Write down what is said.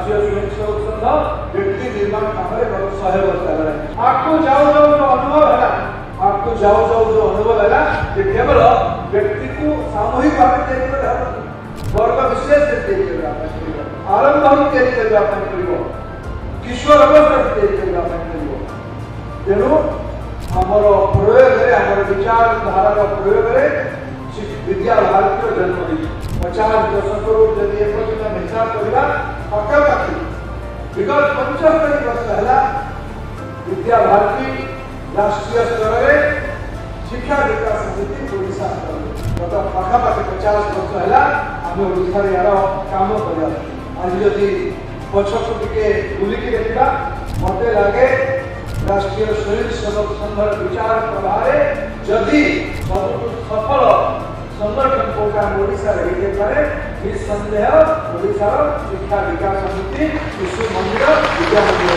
राष्ट्रीय स्वयंसेवक संघ व्यक्ति निर्माण काम में बहुत सहायक होता है। आपको जाओ जाओ जो अनुभव है, आपको जाओ जाओ जो अनुभव है कि केवल व्यक्ति को सामूहिक भाव देखकर वर्ग विशेष देखकर आरंभ हम देखकर किशोर अवस्था देखकर तेणु आमर प्रयोग आम विचारधारा प्रयोग विद्या भारती जन्म हुई 50 दशक जदि एपर्यंत हिसाब करवा पाखापाखि विगत 75 वर्ष है विद्या भारती राष्ट्रीय स्तर में शिक्षा विकास समिति ओडिशा गत पाखापाखि 50 वर्ष है आम ओडिशा यार काम कर आज जदि पछक टिके बुलिकी देखा मत लगे राष्ट्रीय स्वयंसेवक संघर विचार प्रभाव जदि सफल संगठन प्रोग्राम ओडिशा निसंदेह ओडिशा शिक्षा विकास समिति शिशु मंदिर विद्या मंदिर